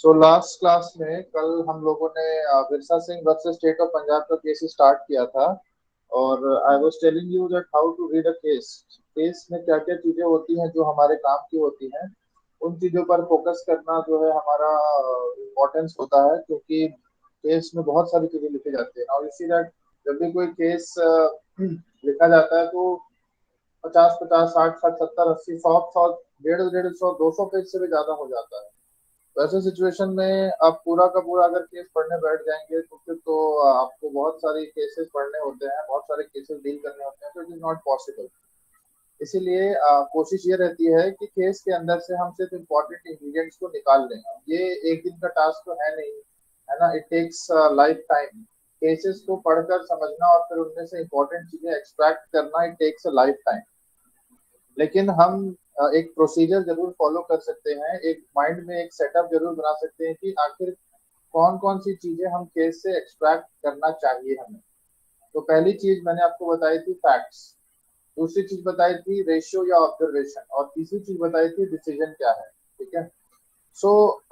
So last class में कल हम लोगों ने Birsa Singh versus state of Punjab का केस स्टार्ट किया था। और I was telling you that how to read a case. Case में क्या क्या चीजें होती हैं जो हमारे काम की होती हैं, उन चीजों पर फोकस करना जो है हमारा इम्पोर्टेंस होता है, क्योंकि केस में बहुत सारी चीजें लिखी जाती है। और इसी दैट जब भी कोई केस लिखा जाता है तो 50 50 60 60 70 80 100 100 150 150 200 पेज से भी ज्यादा हो जाता है। वैसे सिचुएशन में आप पूरा का पूरा अगर केस पढ़ने बैठ जाएंगे तो फिर तो आपको बहुत सारे केसेस पढ़ने होते हैं, बहुत सारे केसेस डील करने होते हैं, तो इट इज नॉट पॉसिबल। इसीलिए कोशिश ये रहती है कि केस के अंदर से हम सिर्फ इम्पोर्टेंट इंग्रेडिएंट्स को निकाल लें। ये एक दिन का टास्क तो है नहीं, है ना। It takes lifetime. Cases को पढ़कर समझना और फिर उनमें से इम्पोर्टेंट चीजें एक्सट्रैक्ट करना, it takes a lifetime. लेकिन हम एक प्रोसीजर जरूर फॉलो कर सकते हैं, एक माइंड में एक सेटअप जरूर बना सकते हैं कि आखिर कौन कौन सी चीजें हम केस से एक्सट्रैक्ट करना चाहिए हमें। तो पहली चीज मैंने आपको बताई थी फैक्ट्स, दूसरी चीज बताई थी रेशियो या ऑब्जर्वेशन, और तीसरी चीज बताई थी डिसीजन क्या है। ठीक है। सो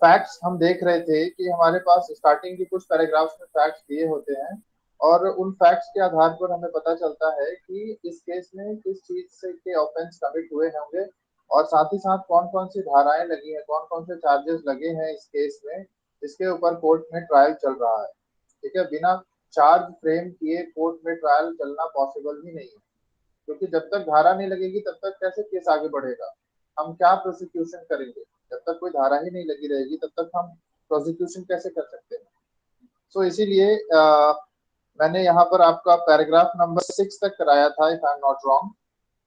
फैक्ट्स हम देख रहे थे कि हमारे पास स्टार्टिंग की कुछ पैराग्राफ्स में फैक्ट्स दिए होते हैं, और उन फैक्ट्स के आधार पर हमें पता चलता है कि इस केस में किस चीज से के ऑफेंस कमिट हुए होंगे, और साथ ही साथ कौन कौन सी धाराएं लगी हैं, कौन कौन से चार्जेस लगे हैं इस केस में जिसके ऊपर कोर्ट में ट्रायल चल रहा है। ठीक है। बिना चार्ज फ्रेम किए कोर्ट में ट्रायल चलना पॉसिबल ही नहीं है, क्योंकि जब तक धारा नहीं लगेगी तब तक कैसे केस आगे बढ़ेगा। हम क्या प्रोसिक्यूशन करेंगे, जब तक कोई धारा ही नहीं लगी रहेगी तब तक हम प्रोसिक्यूशन कैसे कर सकते हैं। सो इसीलिए मैंने यहाँ पर आपका पैराग्राफ नंबर 6 तक कराया था, if I am not wrong.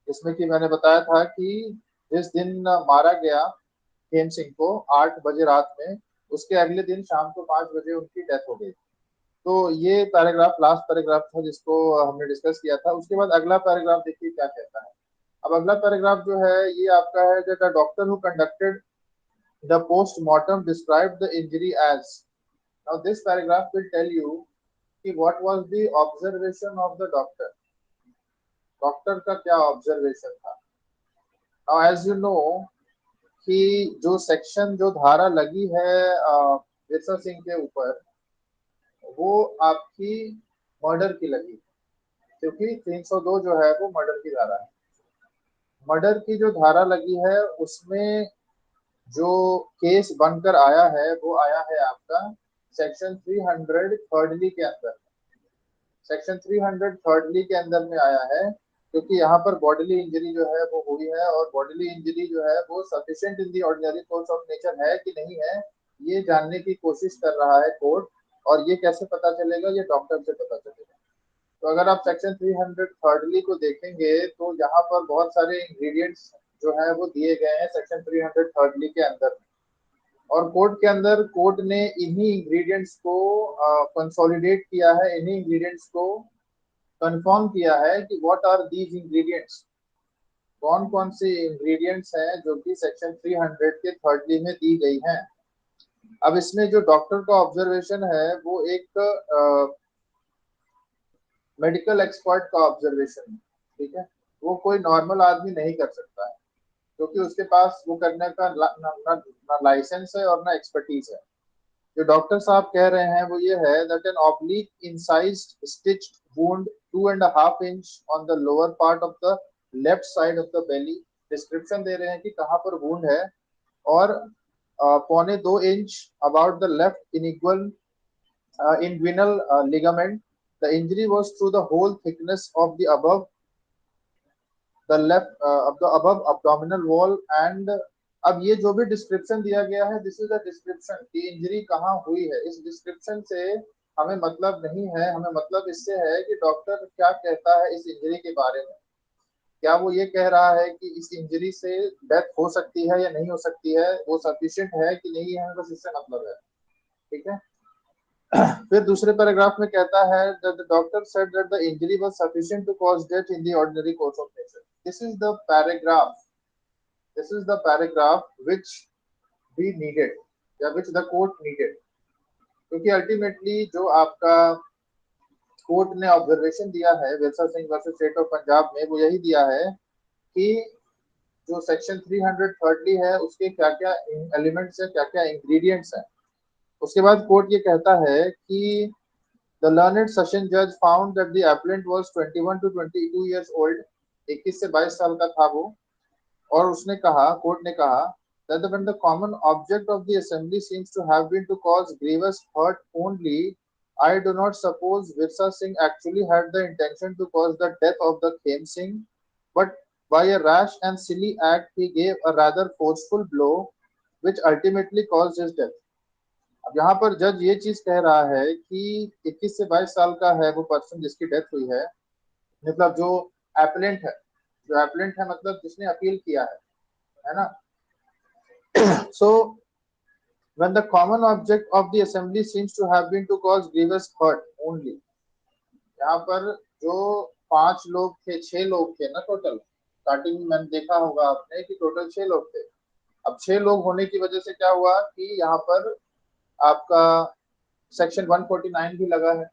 इसमें कि मैंने बताया था कि जिस दिन मारा गया खेम सिंह को 8 बजे रात में, उसके अगले दिन शाम को 5 बजे उनकी डेथ हो गई। तो ये पैराग्राफ लास्ट पैराग्राफ था जिसको हमने डिस्कस किया था। उसके बाद अगला पैराग्राफ देखिए क्या कहता है। अब अगला पैराग्राफ जो है ये आपका है, the doctor who conducted the postmortem described the injury as. Now this paragraph will tell you कि what was the observation of the doctor. Doctor का क्या ऑब्जर्वेशन था। नाउ एज यू नो कि जो सेक्शन जो धारा लगी है बिरसा सिंह के ऊपर, वो आपकी मर्डर की लगी, क्योंकि 302 जो है वो मर्डर की धारा है। मर्डर की जो धारा लगी है उसमें जो केस बनकर आया है वो आया है आपका सेक्शन 300 थर्डली के अंदर। सेक्शन 300 थर्डली के अंदर में आया है, क्योंकि यहाँ पर बॉडीली इंजरी जो है वो हुई है, और बॉडीली इंजरी जो है वो sufficient in the ordinary course of nature है कि नहीं है, ये जानने की कोशिश कर रहा है कोर्ट। और ये कैसे पता चलेगा, ये डॉक्टर से पता चलेगा। तो अगर आप सेक्शन 300 थर्डली को देखेंगे तो यहाँ पर बहुत सारे इंग्रेडिएंट्स जो है वो दिए गए हैं सेक्शन 300 थर्डली के अंदर। और कोर्ट के अंदर कोर्ट ने इन्हीं इंग्रेडिएंट्स को कंसोलिडेट किया है, इन्हीं इंग्रेडिएंट्स को कंफर्म किया है कि व्हाट आर दीज इंग्रेडिएंट्स, कौन कौन से इंग्रेडिएंट्स हैं जो कि सेक्शन 300 के थर्डली में दी गई हैं। अब इसमें जो डॉक्टर का ऑब्जर्वेशन है वो एक मेडिकल एक्सपर्ट का ऑब्जर्वेशन है। ठीक है। वो कोई नॉर्मल आदमी नहीं कर सकता है, क्योंकि उसके पास वो करने का ना लाइसेंस है और ना एक्सपर्टीज है। जो डॉक्टर साहब कह रहे हैं वो ये है that an oblique incised stitched wound 2.5 inch on the lower part of the left side of the belly. Description दे रहे हैं कि कहाँ पर वुंड है, और 1.25 inch about the left inguinal inguinal ligament. The injury was through the whole thickness of the above the left of the above abdominal wall and अब ये जो भी डिस्क्रिप्शन दिया गया है दिस इज द डिस्क्रिप्शन कि इंजरी कहाँ हुई है। इस डिस्क्रिप्शन से हमें मतलब नहीं है, हमें मतलब इससे है कि डॉक्टर क्या कहता है इस इंजरी के बारे में। क्या वो ये कह रहा है कि इस इंजरी से डेथ हो सकती है या नहीं हो सकती है, वो सफिशिएंट है कि नहीं है, बस इससे मतलब है। ठीक है। फिर दूसरे पैराग्राफ में कहता है that the doctor said that the injury was sufficient to cause death in the ordinary course of nature. This is the paragraph which we needed या which the court needed, क्योंकि अल्टीमेटली जो आपका court ने observation दिया है Birsa Singh versus state of Punjab में वो यही दिया है कि जो सेक्शन 330 है उसके क्या क्या एलिमेंट्स है, क्या क्या इंग्रेडिएंट्स हैं। उसके बाद कोर्ट ये कहता है कि द लर्नेड सेशन जज found that the appellant was 21 to 22 years old, 21 से 22 साल का था वो। और उसने कहा, कोर्ट ने कहा that when the common object of the assembly seems to have been to cause grievous hurt only, I do not suppose Virsa Singh actually had the intention to cause the death of the Khem Singh, but by a rash and silly act he gave a rather forceful blow which ultimately caused his death. अब यहाँ पर जज ये चीज कह रहा है कि 21 से 22 साल का है वो पर्सन जिसकी डेथ हुई है, मतलब जो एपलेंट है, जो एपलेंट है मतलब जिसने अपील किया है ना। So when the common object of the assembly seems to have been to cause grievous hurt only, यहाँ पर जो 5 लोग थे, 6 लोग थे ना टोटल, स्टार्टिंग में मैंने देखा होगा आपने कि टोटल 6 लोग थे। अब 6 लोग होने की वजह से क्या हुआ कि यहाँ पर आपका सेक्शन 149 भी लगा है,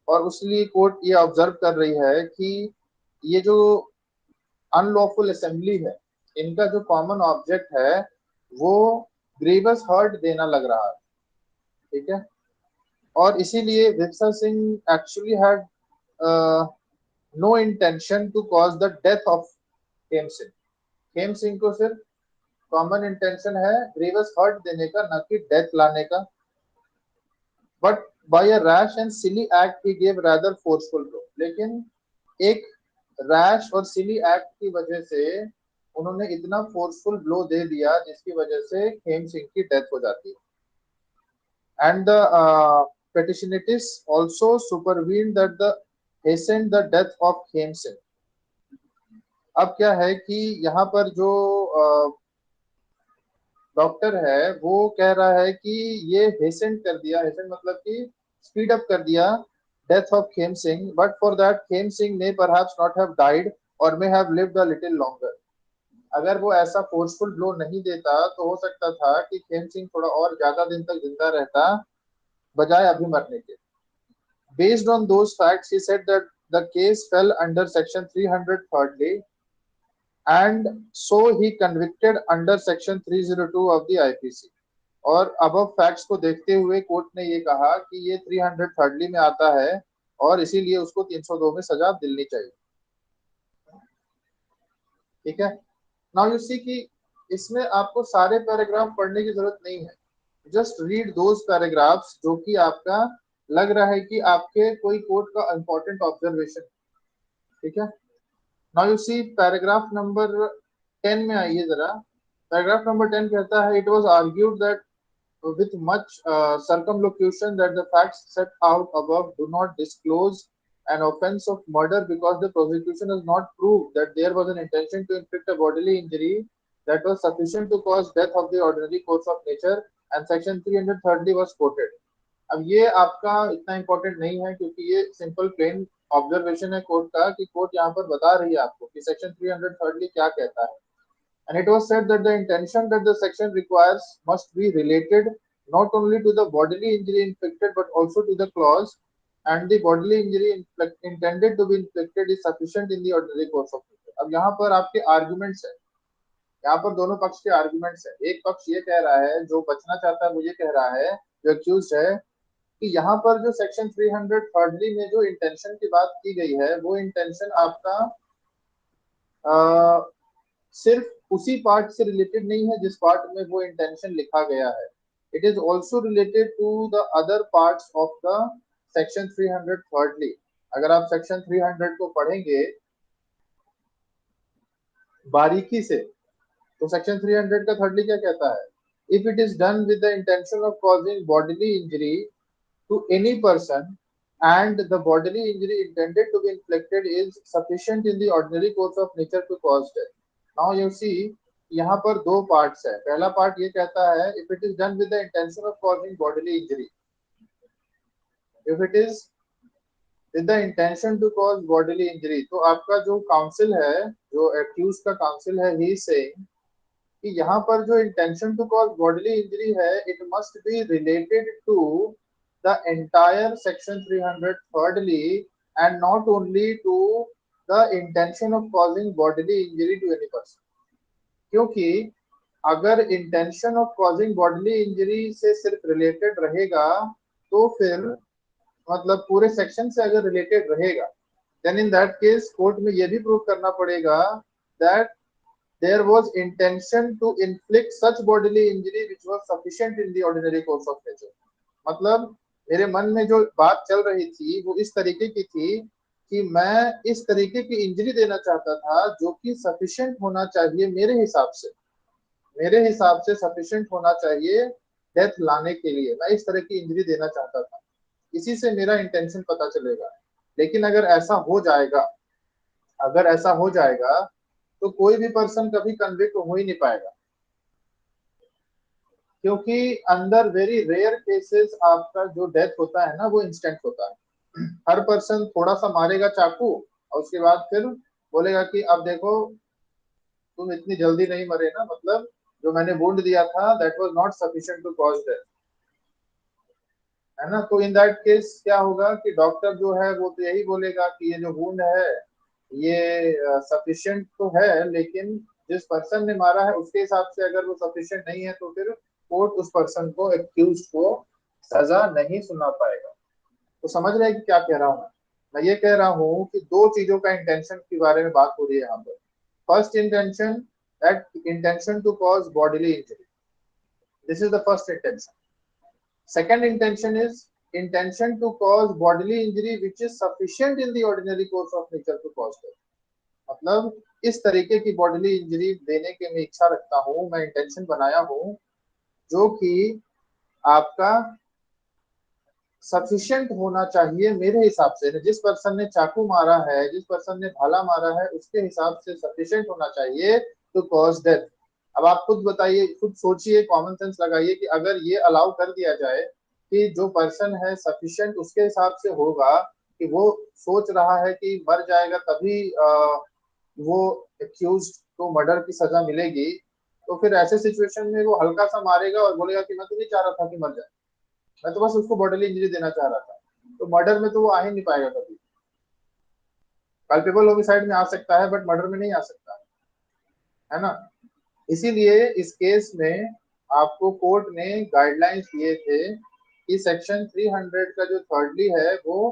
और उसलिए कोर्ट ये ऑब्जर्व कर रही है कि ये जो अनलॉफुल असेंबली है, इनका जो कॉमन ऑब्जेक्ट है वो ग्रीवस हर्ट देना लग रहा है, ठीक है। और इसीलिए Virsa Singh actually had no intention to cause the death of Khem Singh. Khem Singh को सिर्फ कॉमन इंटेंशन है ग्रीवस हर्ट देने का, न कि डेथ लाने का। But by a rash and silly act he gave rather forceful blow, लेकिन एक रैश और सिली एक्ट की वजह से उन्होंने इतना फोर्सफुल ब्लो दे दिया जिसकी वजह से खेम सिंह की डेथ हो जाती है। And the petitionatis also supervened that the hastened the death of Khem Singh. अब क्या है कि यहाँ पर जो डॉक्टर है वो कह रहा है कि ये हेसेंड कर दिया, हेसेंड मतलब कि स्पीड अप कर दिया death of Khem Singh, but for that Khem Singh ने परहैप्स नॉट हैव डाइड और may have lived a little longer. अगर वो ऐसा फोर्सफुल ब्लो नहीं देता तो हो सकता था कि खेम सिंह थोड़ा और ज्यादा दिन तक जिंदा रहता बजाय अभी मरने के। Based on those facts, he said that the case fell under section 330 and so he convicted under section 302 of the IPC। और अब फैक्ट्स को देखते हुए कोर्ट ने ये कहा कि ये 330 में आता है और इसीलिए उसको 302 में सजा दिलनी चाहिए, ठीक है। नाउ यू सी कि इसमें आपको सारे पैराग्राफ पढ़ने की जरूरत नहीं है, जस्ट रीड दोज पैराग्राफ्स जो कि आपका लग रहा है कि आपके कोई कोर्ट का इंपॉर्टेंट ऑब्जर्वेशन, ठीक है। Now you see paragraph number 10 में आइए जरा। पैराग्राफ नंबर 10 कहता है, it was argued that with much circumlocution that the facts set out above do not disclose an offense of murder because the prosecution has not proved that there was an intention to inflict a bodily injury that was sufficient to cause death of the ordinary course of nature, and section 330 was quoted। अब ये आपका इतना important नहीं है क्योंकि ये simple plain observation है court का, कि कोर्ट यहाँ पर बता रही है आपको कि सेक्शन 330 क्या कहता है। And it was said that the intention that the section requires must be related not only to the bodily injury inflicted but also to the clause, and the bodily injury intended to be inflicted is sufficient in the ordinary course of nature। अब यहाँ पर आपके arguments है, यहाँ पर दोनों पक्ष के आर्गुमेंट्स है। एक पक्ष ये कह रहा है, जो बचना चाहता है वो ये कह रहा है, जो एक्यूज है, कि यहाँ पर जो सेक्शन 330 में जो इंटेंशन की बात की गई है वो इंटेंशन आपका सिर्फ उसी पार्ट से रिलेटेड नहीं है जिस पार्ट में वो इंटेंशन लिखा गया है। It is also related to the other parts of the section 330। अगर आप सेक्शन 300 को पढ़ेंगे बारीकी से तो सेक्शन 300 का थर्डली क्या कहता है, if it is done with the intention of causing bodily injury to any person and the bodily injury intended to be inflicted is sufficient in the ordinary course of nature to cause death। Now you see यहाँ पर दो parts है। पहला part ये कहता है if it is done with the intention of causing bodily injury, if it is with the intention to cause bodily injury, तो आपका जो काउंसिल है, जो एक्यूज का काउंसिल है, ही सेइंग कि यहाँ पर जो intention to cause bodily injury है it must be related to the entire section 300 thirdly and not only to the intention of causing bodily injury to any person। क्योंकि अगर intention of causing bodily injury से सिर्फ related रहेगा तो फिर मतलब पूरे सेक्शन से अगर रिलेटेड रहेगा, then in that case court में यह भी प्रूव करना पड़ेगा that there was intention to inflict such bodily injury which was sufficient in the ordinary course of nature. मतलब मेरे मन में जो बात चल रही थी वो इस तरीके की थी कि मैं इस तरीके की इंजरी देना चाहता था जो कि सफिशिएंट होना चाहिए मेरे हिसाब से सफिशिएंट होना चाहिए डेथ लाने के लिए। मैं इस तरह की इंजरी देना चाहता था, इसी से मेरा इंटेंशन पता चलेगा। लेकिन अगर ऐसा हो जाएगा तो कोई भी पर्सन कभी कन्विक्ट हो ही नहीं पाएगा, क्योंकि अंदर वेरी रेयर केसेस आपका जो डेथ होता है ना वो इंस्टेंट होता है। हर पर्सन थोड़ा सा मारेगा चाकू और उसके बाद फिर बोलेगा कि अब देखो तुम इतनी जल्दी नहीं मरे ना, मतलब जो मैंने वुंड दिया था that was not sufficient to cause death, है ना। तो इन दैट केस क्या होगा कि डॉक्टर जो है वो तो यही बोलेगा कि ये जो वुंड है ये सफिशिएंट तो है, लेकिन जिस पर्सन ने मारा है उसके हिसाब से अगर वो सफिशिएंट नहीं है तो फिर कोर्ट उस पर्सन को एक्यूज को सजा नहीं सुना पाएगा। तो समझ रहे हैं कि क्या कह रहा हूँ मैं ये कह रहा हूँ कि दो चीजों का इंटेंशन के बारे में बात हो रही है यहाँ पर। First intention, that intention to cause bodily injury, this is the first intention. Second intention is intention to cause bodily injury which is sufficient in the ordinary course of nature to cause death। मतलब इस तरीके की bodily injury देने के मैं इच्छा रखता हूँ, मैं इंटेंशन बनाया हूँ जो कि आपका सफिशिएंट होना चाहिए मेरे हिसाब से। जिस पर्सन ने चाकू मारा है, जिस पर्सन ने भाला मारा है उसके हिसाब से सफिशिएंट होना चाहिए टू कॉज डेथ। अब आप खुद बताइए, खुद सोचिए, कॉमन सेंस लगाइए कि अगर ये अलाउ कर दिया जाए कि जो पर्सन है सफिशिएंट उसके हिसाब से होगा, कि वो सोच रहा है कि मर जाएगा तभी वो एक्यूज को मर्डर की सजा मिलेगी, तो फिर ऐसे सिचुएशन में वो हल्का सा मारेगा और बोलेगा कि मैं तो नहीं चाह रहा था कि मर जाए, मैं तो बस उसको बॉडीली इंजरी देना चाह रहा था। तो मर्डर में तो वो आ ही नहीं पाएगा कभी। कल्पेबल होमिसाइड में आ सकता है बट मर्डर में नहीं आ सकता, है ना। इसीलिए इस केस में आपको कोर्ट ने गाइडलाइंस दिए थे कि सेक्शन 300 का जो थर्डली है वो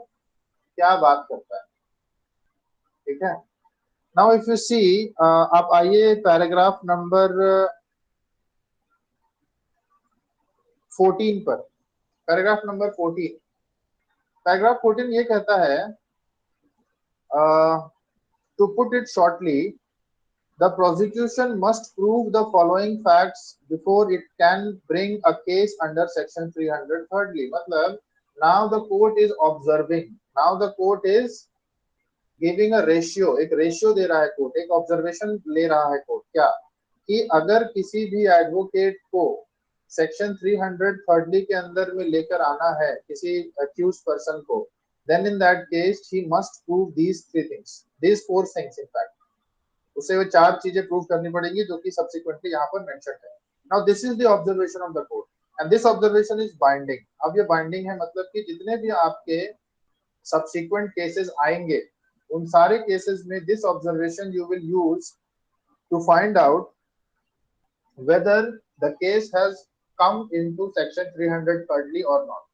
क्या बात करता है, ठीक है। नाउ इफ यू सी, आप आइए पैराग्राफ नंबर 14 पर। पैराग्राफ नंबर 14, पैराग्राफ 14 ये कहता है, to put it shortly, the prosecution must prove the following facts before it can bring a case under section 300 thirdly। मतलब now the court is observing, now the court is giving a ratio, एक ratio दे रहा है court, एक observation ले रहा है court, क्या कि अगर किसी भी एडवोकेट को सेक्शन 300 थर्डली के अंदर में लेकर आना है किसी अक्यूज पर्सन को, then in that case he must prove these three things, these four things in fact. उसे वो चार चीजें प्रूव करनी पड़ेंगी जो कि सब्सिक्वेंटली यहाँ पर मेंशन है। Now this is the observation of the court and this observation is binding. अब ये बाइंडिंग है, मतलब कि जितने भी आपके सब्सिक्वेंट केसेस आएंगे उन सारे केसेस में this observation you will use to find out whether the case has come into section 300 thirdly or not,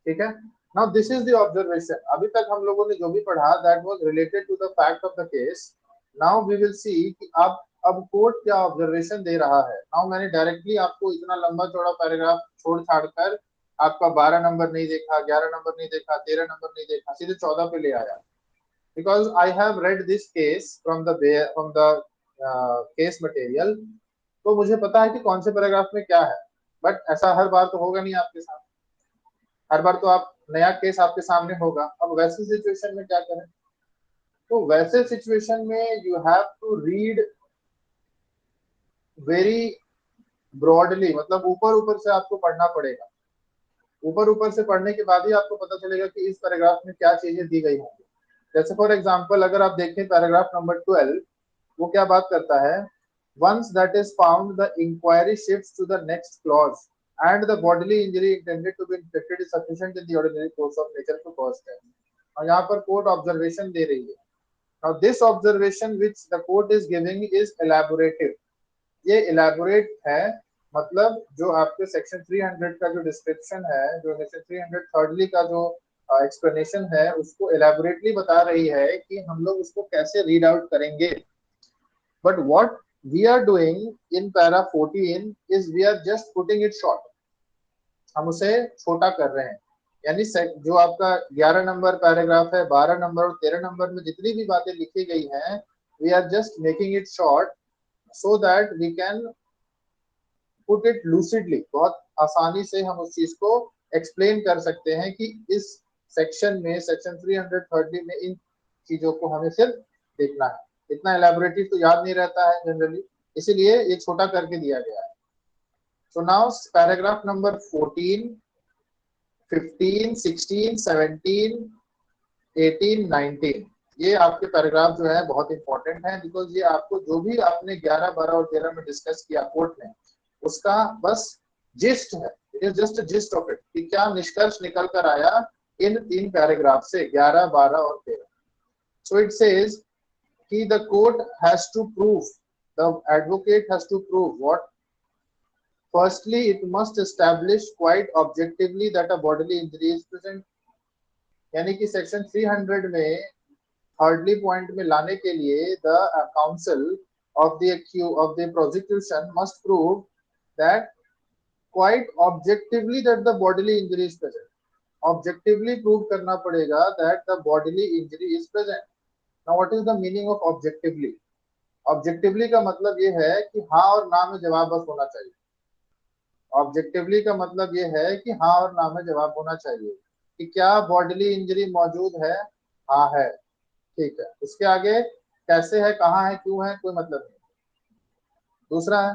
ठीक है। Now this is the observation. अभी तक हम लोगों ने जो भी पढ़ा that was related to the fact of the case. Now we will see कि अब कोर्ट क्या ऑब्जर्वेशन दे रहा है। नाउ मैंने डायरेक्टली आपको इतना लंबा चौड़ा पैराग्राफ छोड़ छाड़ कर आपका 12 नंबर नहीं देखा, 11 नंबर नहीं देखा, 13 नंबर नहीं देखा, सीधे 14 पे ले आया, because I have read this case from the case material. तो मुझे पता है कि कौन से पैराग्राफ में क्या है, बट ऐसा हर बार तो होगा नहीं आपके साथ, हर बार तो आप नया केस आपके सामने होगा। अब वैसे सिचुएशन में क्या करें, तो वैसे सिचुएशन में you have to read very broadly, मतलब ऊपर ऊपर से आपको पढ़ना पड़ेगा। ऊपर ऊपर से पढ़ने के बाद ही आपको पता चलेगा कि इस पैराग्राफ में क्या चीजें दी गई होंगी। जैसे फॉर एग्जांपल अगर आप देखें पैराग्राफ नंबर 12, वो क्या बात करता है, once that is found the inquiry shifts to the next clause and the bodily injury intended to be inflicted is sufficient in the ordinary course of nature to cause death। और यहाँ पर court observation दे रही है। Now this observation which the court is giving is elaborative. ये elaborate है, मतलब जो आपके सेक्शन 300 का जो डिस्क्रिप्शन है, जो सेक्शन 300 थर्डली का जो एक्सप्लेनेशन है, उसको elaborately बता रही है कि हम लोग उसको कैसे रीड आउट करेंगे. But what we are doing in para 14 is we are just putting it short. हम उसे छोटा कर रहे हैं. यानी जो आपका 11 नंबर पैराग्राफ है, 12 नंबर और 13 नंबर में जितनी भी बातें लिखी गई हैं, we are just making it short so that we can put it lucidly. बहुत आसानी से हम उस चीज को एक्सप्लेन कर सकते हैं कि इस सेक्शन में, सेक्शन 330 में इन चीजों को हमें सिर्फ देखना है. इतना एलैबोरेटिव तो याद नहीं रहता है जनरली, इसीलिए ये छोटा करके दिया गया है. सो नाउ पैराग्राफ नंबर 14, 15, 16, 17, 18, 19, ये आपके पैराग्राफ जो है बहुत इंपॉर्टेंट है, बिकॉज ये आपको जो भी आपने 11, 12 और 13 में डिस्कस किया कोर्ट में, उसका बस जिस्ट है. It is just gist of it कि क्या निष्कर्ष निकल कर आया इन 3 पैराग्राफ से, 11, 12 और 13. सो इट सेज कि the court has to prove, the advocate has to prove what. Firstly, it must establish quite objectively that a bodily injury is present. यानी कि सेक्शन 300 में थर्डली पॉइंट में लाने के लिए the council of the prosecution must prove that quite objectively that the bodily injury is present. Objectively prove करना पड़ेगा that the bodily injury is present. Now what is the meaning of objectively? Objectively का मतलब ये है कि हाँ और ना में जवाब बस होना चाहिए. ऑब्जेक्टिवली का मतलब ये है कि हाँ और ना में जवाब होना चाहिए कि क्या बॉडीली इंजरी मौजूद है, हाँ है, ठीक है. उसके आगे कैसे है, कहाँ है, क्यों है, कोई मतलब नहीं. दूसरा है,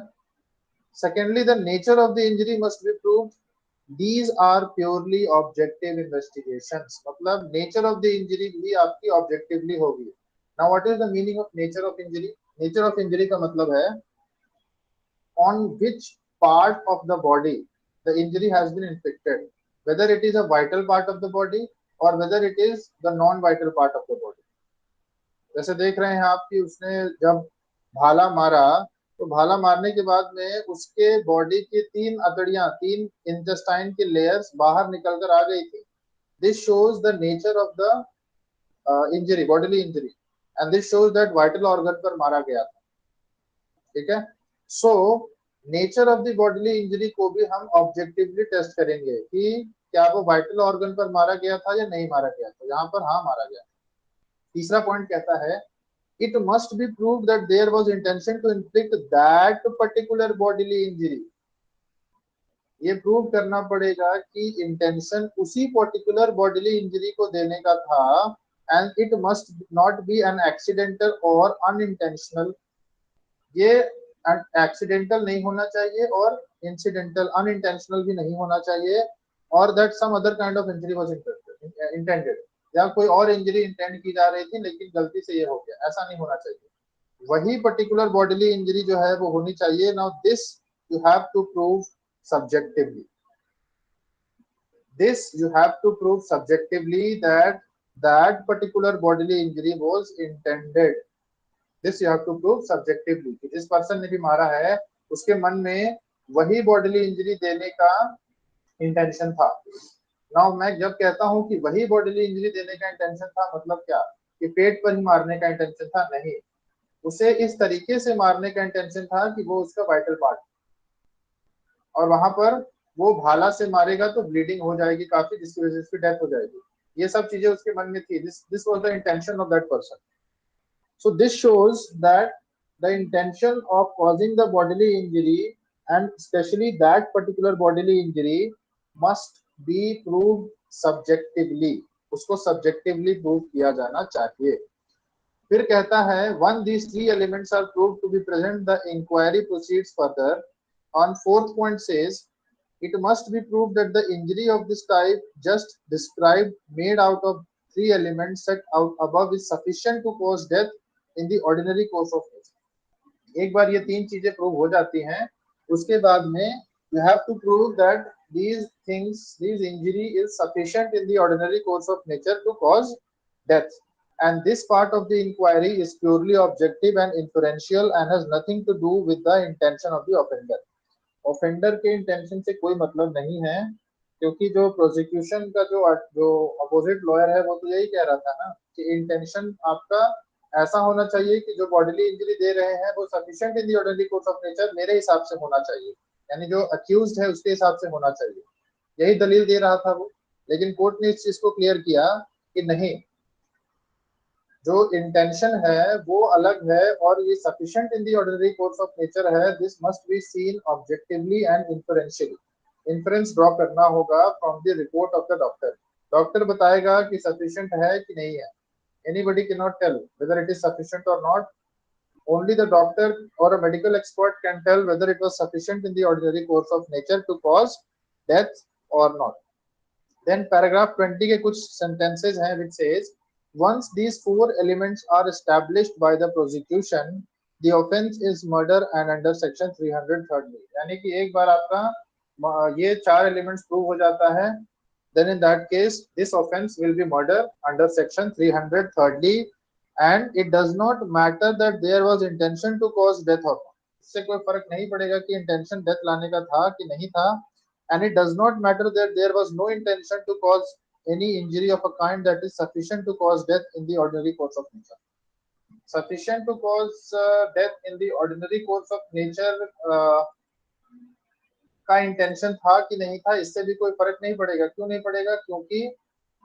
secondly the nature of the injury must be proved. These are purely objective investigations. मतलब नेचर ऑफ द इंजरी भी आपकी ऑब्जेक्टिवली होगी. Now what is the meaning of nature of injury? Nature of injury का मतलब है on which part of the body the injury has been inflicted, whether it is a vital part of the body or whether it is the non-vital part of the body. जैसे देख रहे हैं आप कि उसने जब भाला मारा, तो भाला मारने के बाद में उसके बॉडी की 3 अकड़ियां, 3 इंटेस्टाइन की लेयर्स बाहर निकलकर आ गई थी. This shows the nature of the injury, bodily injury, and this shows that vital organ पर मारा गया था. ठीक है. So nature of the bodily injury को भी हम ऑब्जेक्टिवली टेस्ट करेंगे कि क्या वो वाइटल ऑर्गन पर मारा गया था या नहीं मारा गया था. यहाँ पर हाँ मारा गया. तीसरा पॉइंट कहता है it must be prove that there was intention to inflict that particular bodily injury. ये प्रूव करना पड़ेगा कि इंटेंशन उसी पर्टिकुलर बॉडीली इंजरी को देने का था, and it must not be an accidental और अनइंटेंशनल. ये एक्सीडेंटल नहीं होना चाहिए और इंसिडेंटल, अनइंटेंशनल भी नहीं होना चाहिए, और that some other kind of injury was intended, या कोई और इंजरी इंटेंड की जा रही थी लेकिन गलती से ये हो गया, ऐसा नहीं होना चाहिए. वही पर्टिकुलर बॉडीली इंजरी जो है वो होनी चाहिए. Now this you have to prove subjectively. This you have to prove subjectively that that particular bodily injury was intended. This you have to prove subjectively कि जिस पर्सन ने भी मारा है उसके मन में वही बॉडीली इंजरी देने का इंटेंशन था. नाउ मैं जब कहता हूं कि वही बॉडीली इंजरी देने का इंटेंशन था, मतलब क्या कि पेट पर ही मारने का इंटेंशन था? नहीं, उसे इस तरीके से मारने का इंटेंशन था कि वो उसका वाइटल पार्ट, और वहां पर वो भाला से मारेगा तो ब्लीडिंग हो जाएगी काफी, जिसकी वजह से डेथ हो जाएगी. ये सब चीजें उसके मन में थी. This was the intention of that person. So this shows that the intention of causing the bodily injury, and especially that particular bodily injury, must be proved subjectively. उसको subjectively prove किया जाना चाहिए. फिर कहता है when these 3 elements are proved to be present, the inquiry proceeds further. On 4th point says it must be proved that the injury of this type just described, made out of 3 elements set out above, is sufficient to cause death in the ordinary course of nature. एक बार ये 3 चीजें prove हो जाती हैं, उसके बाद में you have to prove that these things, this injury is sufficient in the ordinary course of nature to cause death. and this part of the inquiry is purely objective and inferential and has nothing to do with the intention of the offender. Offender के intention से कोई मतलब नहीं है, क्योंकि जो prosecution का जो अपोजिट लॉयर है वो तो यही कह रहा था ना कि इंटेंशन आपका ऐसा होना चाहिए कि जो बॉडीली इंजरी दे रहे हैं वो sufficient in the ordinary course of nature मेरे हिसाब से होना चाहिए, यानी जो अक्यूज्ड है उसके हिसाब से होना चाहिए, यही दलील दे रहा था वो। लेकिन कोर्ट ने इस चीज को क्लियर किया कि नहीं, जो इंटेंशन है वो अलग है और ये sufficient in the ordinary course of nature है। This must be seen objectively and inferentially, inference draw करना होगा from the report of the doctor. Doctor बताएगा कि सफिशिएंट है कि नहीं है, anybody cannot tell whether it is sufficient or not. Only the doctor or a medical expert can tell whether it was sufficient in the ordinary course of nature to cause death or not. Then paragraph 20 के कुछ sentences हैं which says once these four elements are established by the prosecution, the offense is murder and under section 330, यानी कि एक बार आपका ये चार elements prove हो जाता है, then in that case this offense will be murder under section 330 and it does not matter that there was intention to cause death or not. इससे कोई फर्क नहीं पड़ेगा कि इंटेंशन डेथ लाने का था कि नहीं था, and it does not matter that there was no intention to cause any injury of a kind that is sufficient to cause death in the ordinary course of nature. Sufficient to cause death in the ordinary course of nature का intention था कि नहीं था, इससे भी कोई फर्क नहीं पड़ेगा। क्यों नहीं पड़ेगा? क्योंकि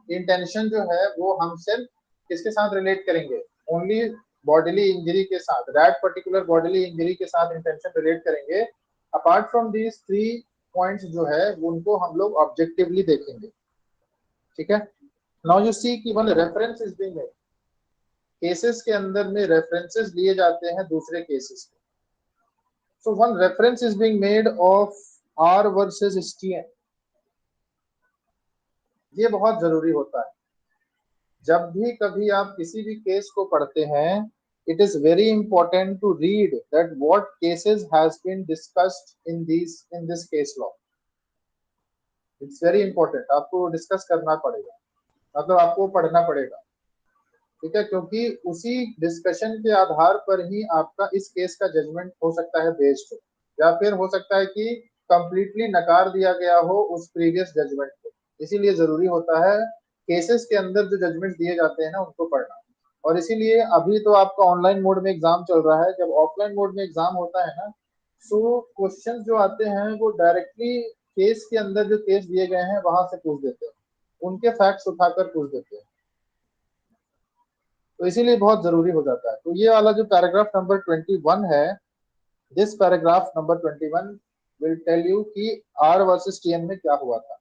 इंटेंशन जो है वो हम सिर्फ किसके साथ रिलेट करेंगे, ओनली बॉडीली इंजरी के साथ, दैट पर्टिकुलर बॉडीली इंजरी के साथ इंटेंशन रिलेट करेंगे। अपार्ट फ्रॉम दीज 3 पॉइंट्स जो है उनको हम लोग ऑब्जेक्टिवली देखेंगे, ठीक है। नाउ यू सी कि one reference is being made, cases के अंदर में रेफरेंसेस लिए जाते हैं दूसरे केसेस के। So one reference is being made of R versus STN, ये बहुत जरूरी होता है। जब भी कभी आप किसी भी केस को पढ़ते हैं, it is very important to read that what cases has been discussed in this case law. It's very important, आपको डिस्कस करना पड़ेगा, मतलब आपको पढ़ना पड़ेगा, ठीक है, क्योंकि उसी डिस्कशन के आधार पर ही आपका इस केस का जजमेंट हो सकता है बेस्ड हो, या फिर हो सकता है कि कंप्लीटली नकार दिया गया हो उस प्रीवियस जजमेंट को। इसीलिए जरूरी होता है केसेस के अंदर जो जजमेंट दिए जाते हैं ना उनको पढ़ना। और इसीलिए अभी तो आपका ऑनलाइन मोड में एग्जाम चल रहा है, जब ऑफलाइन मोड में एग्जाम होता है ना, सो क्वेश्चंस जो आते हैं वो डायरेक्टली केस के अंदर जो केस दिए गए हैं वहां से पूछ देते हैं, उनके फैक्ट्स उठाकर पूछ देते हैं, तो इसीलिए बहुत जरूरी हो जाता है। तो ये वाला जो पैराग्राफ नंबर 21 है, this paragraph number 21 will tell you कि R versus TN में क्या हुआ था।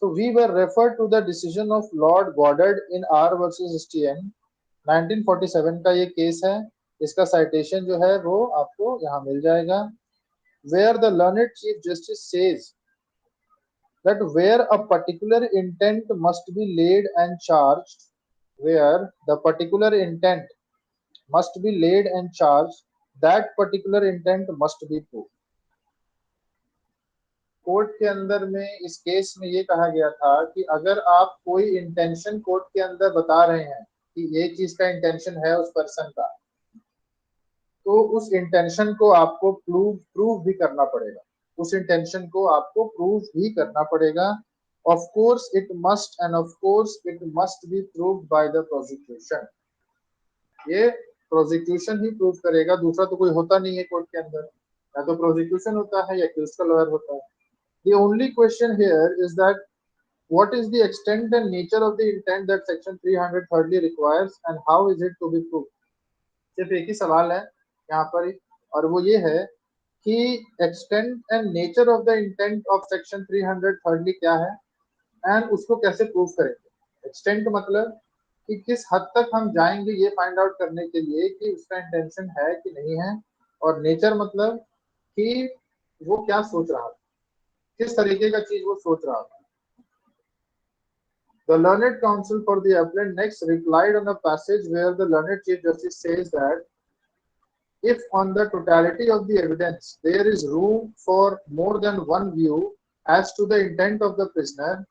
So we were referred to the decision of Lord Goddard in R versus TN 1947 का ये केस है, इसका साइटेशन जो है वो आपको यहाँ मिल जाएगा। Where the learned Chief Justice says that where a particular intent must be laid and charged, where the particular intent must be laid and charged, that particular intent must be proved. Court के अंदर में इस case में ये कहा गया था कि अगर आप कोई इंटेंशन कोर्ट के अंदर बता रहे हैं कि ये चीज का इंटेंशन है उस पर्सन का, तो उस इंटेंशन को आपको प्रूव भी करना पड़ेगा, उस इंटेंशन को आपको प्रूव भी करना पड़ेगा। Of course it must end of course it must be proved by the prosecution, ये प्रोसिक्यूशन ही प्रूव करेगा, दूसरा तो कोई होता नहीं है कोर्ट के अंदर, या तो प्रोसिक्यूशन होता है या अक्यूज्ड का लॉयर होता है। The only question here is that what is the extent and nature of the intent that section 330 requires and how is it to be proved? सिर्फ एक ही सवाल है यहाँ पर, और वो ये है कि extent and nature of the intent of section 330 क्या है and उसको कैसे प्रूव करेंगे। extent मतलब कि किस हद तक हम जाएंगे ये फाइंड आउट करने के लिए कि उसका इंटेंशन है कि नहीं है, और नेचर मतलब कि वो क्या सोच रहा था, किस तरीके का चीज वो सोच रहा था। The learned counsel for the appellant next replied on a passage where the learned Chief Justice says that if on the totality of the evidence there is room for more than one view as to the intent of the prisoner,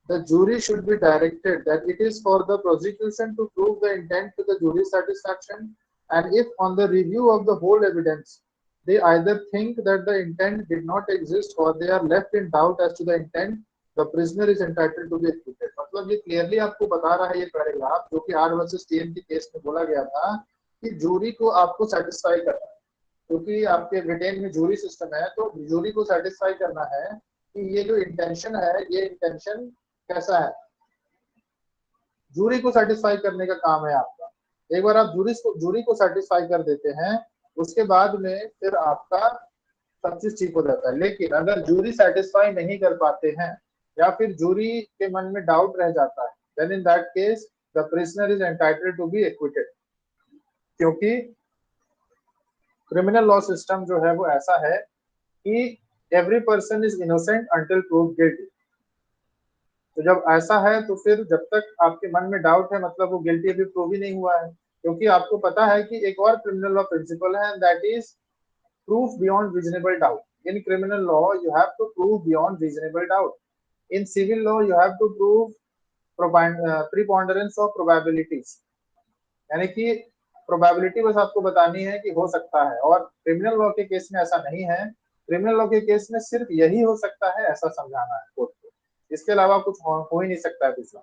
the jury should be directed that it is for the prosecution to prove the intent to the jury's satisfaction, and if on the review of the whole evidence they either think that the intent did not exist or they are left in doubt as to the intent, the prisoner is entitled to be acquitted. मतलब ये clearly आपको बता रहा है ये paragraph, जो कि are versus TN के केस में बोला गया था कि जूरी को आपको सेटिस्फाई करना है, क्योंकि आपके ब्रिटेन में जूरी सिस्टम है, तो जूरी को सेटिस्फाई करना है कि ये जो इंटेंशन है ये इंटेंशन कैसा है, जूरी को सेटिस्फाई करने का काम है आपका। एक बार आप जूरी को सेटिस्फाई कर देते हैं, उसके बाद में फिर आपका सब चीज ठीक हो जाता है। लेकिन अगर जूरी सेटिस्फाई नहीं कर पाते हैं या फिर जूरी के मन में डाउट रह जाता है, then in that case the prisoner is entitled to be acquitted, क्योंकि क्रिमिनल लॉ सिस्टम जो है वो ऐसा है कि every person is innocent until prove guilty. तो जब ऐसा है तो फिर जब तक आपके मन में डाउट है, मतलब वो गिल्टी अभी प्रूव ही नहीं हुआ है, क्योंकि आपको पता है कि एक और क्रिमिनल लॉ प्रिंसिपल है, that is proof beyond reasonable doubt. In criminal law you have to prove beyond reasonable doubt. In civil law you have to prove preponderance of probabilities, यानी कि प्रोबेबिलिटी बस आपको बतानी है कि हो सकता है, और क्रिमिनल लॉ के केस में ऐसा नहीं है। क्रिमिनल लॉ के केस में सिर्फ यही हो सकता है ऐसा समझाना है कोर्ट को, इसके अलावा कुछ हो ही नहीं सकता है दूसरा।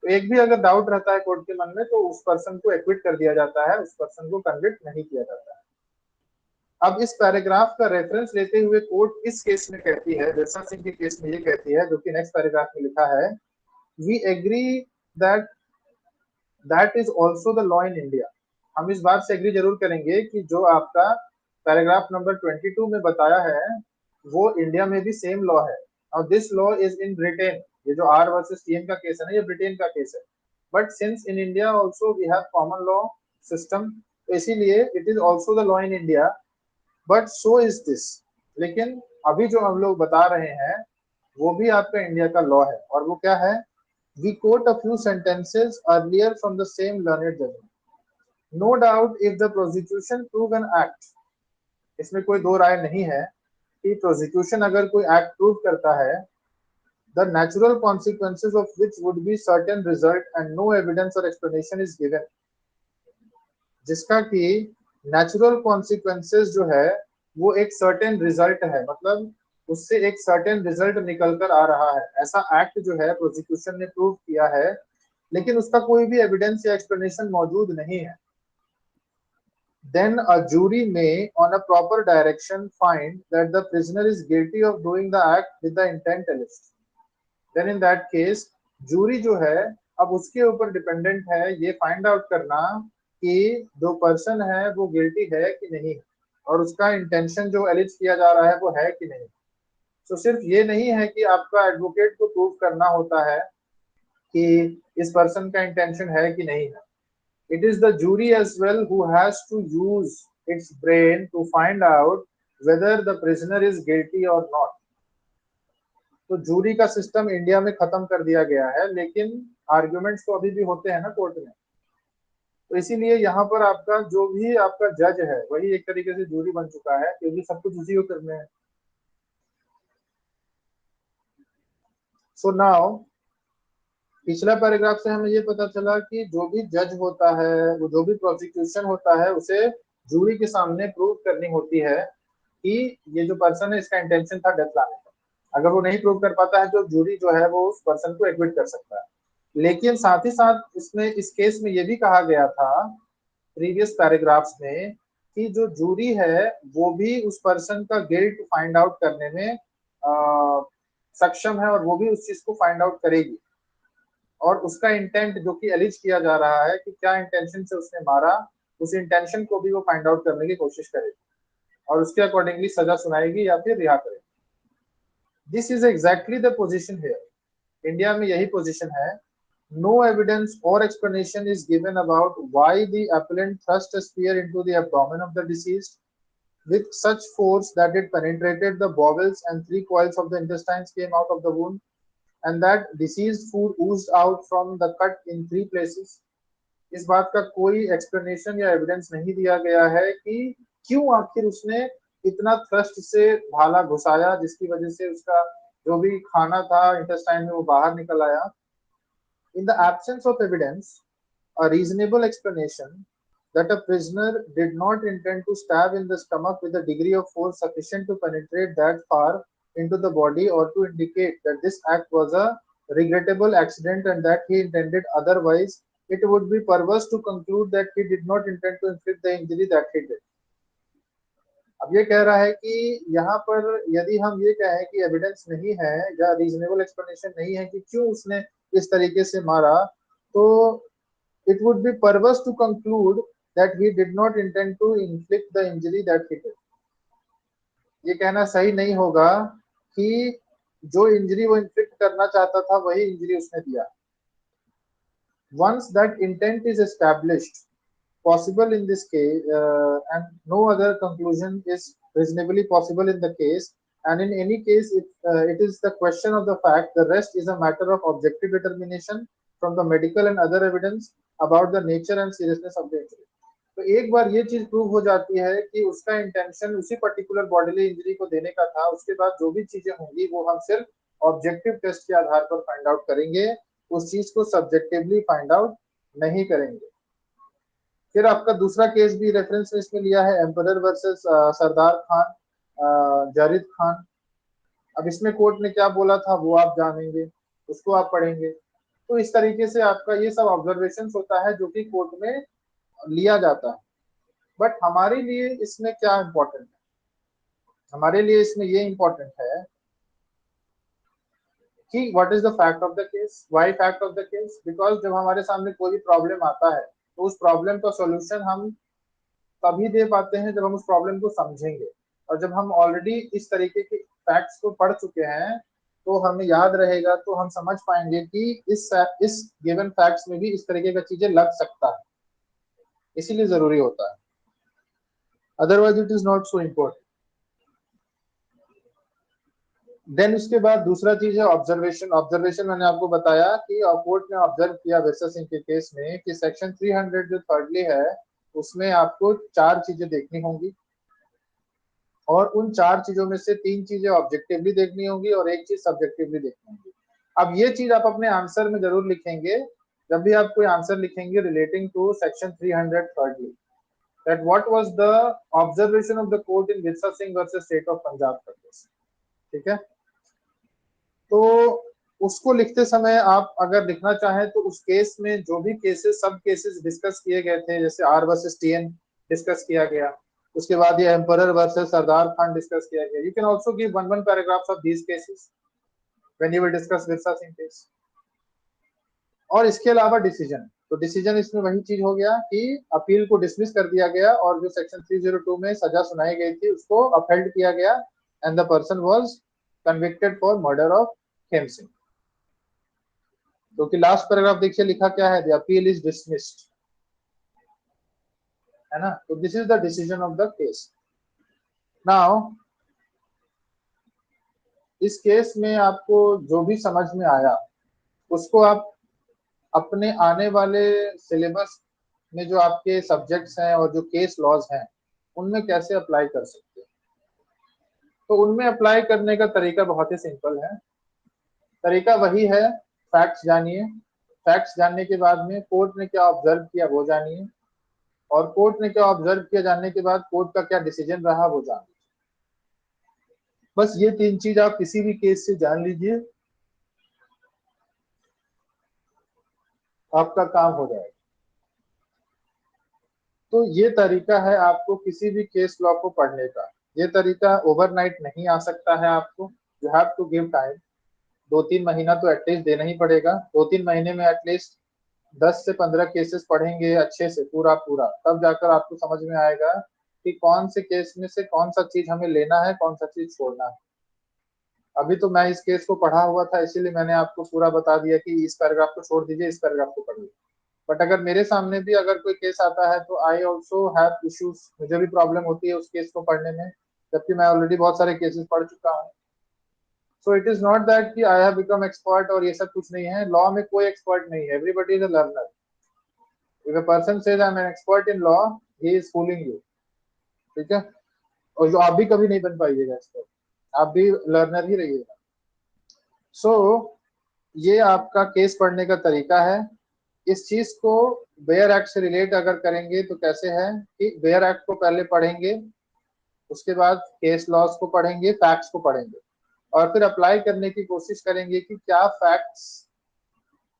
तो एक भी अगर डाउट रहता है कोर्ट के मन में तो उस पर्सन को एक्विट कर दिया जाता है, उस पर्सन को कन्विक्ट नहीं किया जाता है। अब इस पैराग्राफ का रेफरेंस लेते हुए कोर्ट इस केस में कहती है, बिरसा सिंह के केस में ये कहती है, जो कि नेक्स्ट पैराग्राफ में लिखा है, we agree that that is also the law in India. हम इस बात से एग्री जरूर करेंगे कि जो आपका पैराग्राफ नंबर 22 में बताया है वो इंडिया में भी सेम लॉ है, और this law is in Britain. ये जो आर वर्सेस टीएन का केस है ना, ये ब्रिटेन का केस है, but since in India also we have common law system, तो इसीलिए it is also the law in India, but so is this. लेकिन अभी जो हम लोग बता रहे हैं वो भी आपका इंडिया का लॉ है, और वो क्या है, we quote a few sentences earlier from the same learned judgment. No doubt if the prosecution prove an act, इसमें कोई दो राय नहीं है कि प्रोसिक्यूशन अगर कोई एक्ट प्रूव करता है, the natural consequences of which would be certain result and no evidence or explanation is given, जिसका कि नेचुरल कॉन्सिक्वेंसेस जो है वो एक सर्टेन रिजल्ट है, मतलब उससे एक सर्टेन रिजल्ट निकल कर आ रहा है, ऐसा एक्ट जो है प्रोसिक्यूशन ने प्रूव किया है, लेकिन उसका कोई भी एविडेंस या एक्सप्लेनेशन मौजूद नहीं है। Then a jury may, on a proper direction, find that the prisoner is guilty of doing the act with the intent alleged. Then in that case, jury जो है अब उसके ऊपर डिपेंडेंट है ये फाइंड आउट करना कि जो पर्सन है वो गिल्टी है कि नहीं, और उसका इंटेंशन जो एलिज किया जा रहा है वो है कि नहीं। तो सिर्फ ये नहीं है कि आपका एडवोकेट को प्रूव करना होता है कि इस पर्सन का इंटेंशन है कि नहीं है, it is the jury as well who has to use its brain to find out whether the prisoner is guilty or not. तो जूरी का सिस्टम इंडिया में खत्म कर दिया गया है, लेकिन आर्ग्यूमेंट्स तो अभी भी होते हैं ना कोर्ट में, तो इसीलिए यहाँ पर आपका जो भी आपका जज है वही एक तरीके से जूरी बन चुका है, क्योंकि सब कुछ उसी को करने हैं। सो नाउ पिछला पैराग्राफ से हमें ये पता चला कि जो भी जज होता है, वो जो भी प्रोसिक्यूशन होता है, उसे जूरी के सामने प्रूव करनी होती है कि ये जो पर्सन है इसका इंटेंशन था डेथ लाने का। अगर वो नहीं प्रूव कर पाता है तो जूरी जो है वो उस पर्सन को एक्विट कर सकता है। लेकिन साथ ही साथ इसमें इस केस में ये भी कहा गया था प्रीवियस पैराग्राफ्स में कि जो जूरी है वो भी उस पर्सन का गिल्ट फाइंड आउट करने में सक्षम है, और वो भी उस चीज को फाइंड आउट करेगी, और उसका इंटेंट जो कि एलिज किया जा रहा है कि क्या इंटेंशन से उसने मारा, उस इंटेंशन को भी वो फाइंड आउट करने की कोशिश करेगी और उसके अकॉर्डिंगली सजा सुनाएगी या फिर रिहा करेगी। This is exactly the position here. India में यही पोजीशन है। नो एविडेंस और explanation is given about why the appellant thrust a spear into the abdomen of the deceased with such force that it penetrated the bowels and 3 coils of the intestines came out of the wound, and that deceased food oozed out from the cut in 3 places. इस बात का कोई explanation या evidence नहीं दिया गया है कि क्यों आखिर उसने इतना थ्रस्ट से भाला घुसाया जिसकी वजह से उसका जो भी खाना था इंटेस्टाइन में वो बाहर निकल आया. In the absence of evidence, a reasonable explanation that a prisoner did not intend to stab in the stomach with a degree of force sufficient to penetrate that far into the body or to indicate that this act was a regrettable accident and that he intended otherwise, it would be perverse to conclude that he did not intend to inflict the injury that he did. अब ये कह रहा है कि यहाँ पर यदि हम ये कहें कि एविडेंस नहीं है या रीजनेबल एक्सप्लेनेशन नहीं है कि क्यों उसने इस तरीके से मारा, तो it would be perverse to conclude that he did not intend to inflict the injury that he did. ये कहना सही नहीं होगा कि जो इंजरी वो इन्फ्लिक्ट करना चाहता था वही इंजरी उसने दिया. Once that intent is established, possible in this case, and no other conclusion is reasonably possible in the case, and in any case, it is the question of the fact, the rest is a matter of objective determination from the medical and other evidence about the nature and seriousness of the injury. तो एक बार ये चीज prove हो जाती है कि उसका intention उसी पर्टिकुलर बॉडीली इंजरी को देने का था, उसके बाद जो भी चीजें होंगी वो हम सिर्फ ऑब्जेक्टिव टेस्ट के आधार पर फाइंड आउट करेंगे, उस चीज को सब्जेक्टिवली फाइंड आउट नहीं करेंगे. फिर आपका दूसरा केस भी रेफरेंस इसमें लिया है, एम्परर वर्सेस सरदार खान, जारिद खान. अब इसमें कोर्ट ने क्या बोला था वो आप जानेंगे, उसको आप पढ़ेंगे. तो इस तरीके से आपका ये सब ऑब्जर्वेशन होता है जो कि कोर्ट में लिया जाता है. बट हमारे लिए इसमें क्या इंपॉर्टेंट है, हमारे लिए इसमें ये इंपॉर्टेंट है कि what is the fact of the case. Why fact of the case? Because जब हमारे सामने कोई प्रॉब्लम आता है तो उस प्रॉब्लम का सॉल्यूशन हम तभी दे पाते हैं जब हम उस प्रॉब्लम को समझेंगे. और जब हम ऑलरेडी इस तरीके के फैक्ट्स को पढ़ चुके हैं तो हमें याद रहेगा, तो हम समझ पाएंगे कि इस गिवन फैक्ट्स में भी इस तरीके का चीजें लग सकता है, इसीलिए जरूरी होता है. Otherwise it is not so important. Then उसके बाद दूसरा चीज है ऑब्जर्वेशन. ऑब्जर्वेशन मैंने आपको बताया कि कोर्ट ने ऑब्जर्व किया विरसा सिंह के केस में कि सेक्शन 300 जो थर्डली है उसमें आपको 4 चीजें देखनी होंगी, और उन 4 चीजों में से 3 चीजें ऑब्जेक्टिवली देखनी होंगी और एक चीज सब्जेक्टिवली देखनी होगी. अब ये चीज आप अपने आंसर में जरूर लिखेंगे जब भी आप कोई आंसर लिखेंगे relating to section 300 thirdly, that what was the observation of the court in Virsa Singh versus State of Punjab का केस. ठीक है, तो उसको लिखते समय आप अगर लिखना चाहें तो उस केस में जो भी केसेस सब केसेस डिस्कस किए गए थे, जैसे आर वर्सेस टीएन डिस्कस किया गया, उसके बाद ये emperor versus Sardar Khan discuss किया गया. You can also give one paragraphs of these cases when you will discuss Virsa Singh case. और इसके अलावा डिसीजन, तो डिसीजन इसमें वही चीज हो गया कि अपील को डिसमिस कर दिया गया और जो सेक्शन 302 में सजा सुनाई गई थी उसको अपहेल्ड किया गया and the person was convicted for murder of Khem Singh. क्योंकि लास्ट पैराग्राफ देखिए लिखा क्या है, द अपील इज डिसमिस्ड, है ना. तो this is the decision of the case. Now इस केस में आपको जो भी समझ में आया उसको आप अपने आने वाले सिलेबस में जो आपके सब्जेक्ट्स हैं और जो केस लॉज हैं उनमें कैसे अप्लाई कर सकते हैं. तो उनमें अप्लाई करने का तरीका बहुत ही सिंपल है. तरीका वही है, फैक्ट्स जानिए, फैक्ट्स जानने के बाद में कोर्ट ने क्या ऑब्जर्व किया वो जानिए, और कोर्ट ने क्या ऑब्जर्व किया जानने के बाद कोर्ट का क्या डिसीजन रहा वो जानिए. बस ये 3 चीज आप किसी भी केस से जान लीजिए, आपका काम हो जाएगा. तो ये तरीका है आपको किसी भी केस लॉ को पढ़ने का. ये तरीका ओवरनाइट नहीं आ सकता है आपको, you have to give time. 2-3 महीना तो एटलीस्ट देना ही पड़ेगा. 2-3 महीने में एटलीस्ट 10 से 15 केसेस पढ़ेंगे अच्छे से पूरा पूरा, तब जाकर आपको समझ में आएगा कि कौन से केस में से कौन सा चीज हमें लेना है, कौन सा चीज छोड़ना है. अभी तो मैं इस केस को पढ़ा हुआ था इसीलिए मैंने आपको पूरा बता दिया कि इस पैराग्राफ को छोड़ दीजिए, इस पैराग्राफ को पढ़िए. बट अगर मेरे सामने भी अगर कोई केस आता है तो आई ऑल्सो हैव इश्यूज, मुझे भी प्रॉब्लम होती है उस केस को पढ़ने में, जबकि मैं ऑलरेडी बहुत सारे केसेस पढ़ चुका हूँ. So it is not that कि आई हैव बिकम एक्सपर्ट और ये सब कुछ नहीं है. लॉ में कोई एक्सपर्ट नहीं है, everybody is a learner. If a person says I am an expert in law, he is fooling you. ठीक है, और जो आप भी कभी नहीं बन पाइएगा एक्सपर्ट, आप भी लर्नर ही रहिएगा. सो ये आपका केस पढ़ने का तरीका है। इस चीज को बेयर एक्ट से रिलेट अगर करेंगे तो कैसे है कि बेयर एक्ट को पहले पढ़ेंगे, उसके बाद केस लॉज को पढ़ेंगे, फैक्ट्स को पढ़ेंगे, और फिर अप्लाई करने की कोशिश करेंगे कि क्या फैक्ट्स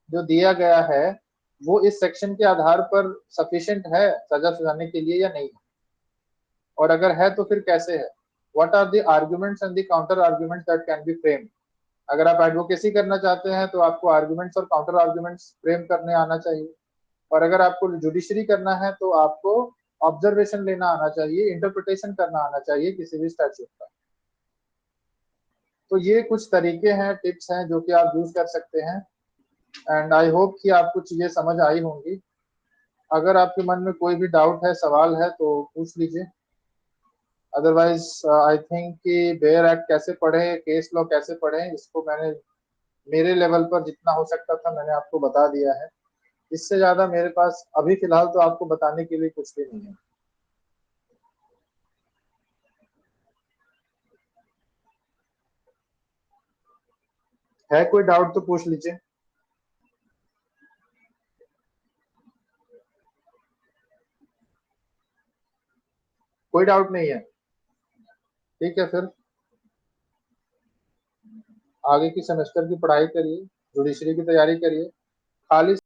जो दिया गया है वो इस सेक्शन के आधार पर सफिशिएंट है सजा सुनाने के लिए या नहीं, और अगर है तो फिर कैसे है। What are the arguments and the counter arguments that can be framed. अगर आप एडवोकेसी करना चाहते हैं तो आपको आर्गुमेंट्स और काउंटर आर्गुमेंट्स फ्रेम करने आना चाहिए, और अगर आपको जुडिशरी करना है तो आपको ऑब्जर्वेशन लेना आना चाहिए, इंटरप्रिटेशन करना आना चाहिए किसी भी स्टैट्यूट का। तो ये कुछ तरीके हैं, टिप्स हैं जो कि आप यूज कर सकते हैं, एंड आई होप कि आपको चीजें समझ आई होंगी। अगर आपके मन में कोई भी डाउट है, सवाल है तो पूछ लीजिए। अदरवाइज आई थिंक कि बेयर एक्ट कैसे पढ़े, केस लॉ कैसे पढ़े, इसको मैंने मेरे लेवल पर जितना हो सकता था मैंने आपको बता दिया है। इससे ज्यादा मेरे पास अभी फिलहाल तो आपको बताने के लिए कुछ भी नहीं है। कोई डाउट तो पूछ लीजिए। कोई डाउट नहीं है। ठीक है, फिर आगे की सेमेस्टर की पढ़ाई करिए, जुडिशरी की तैयारी करिए। खाली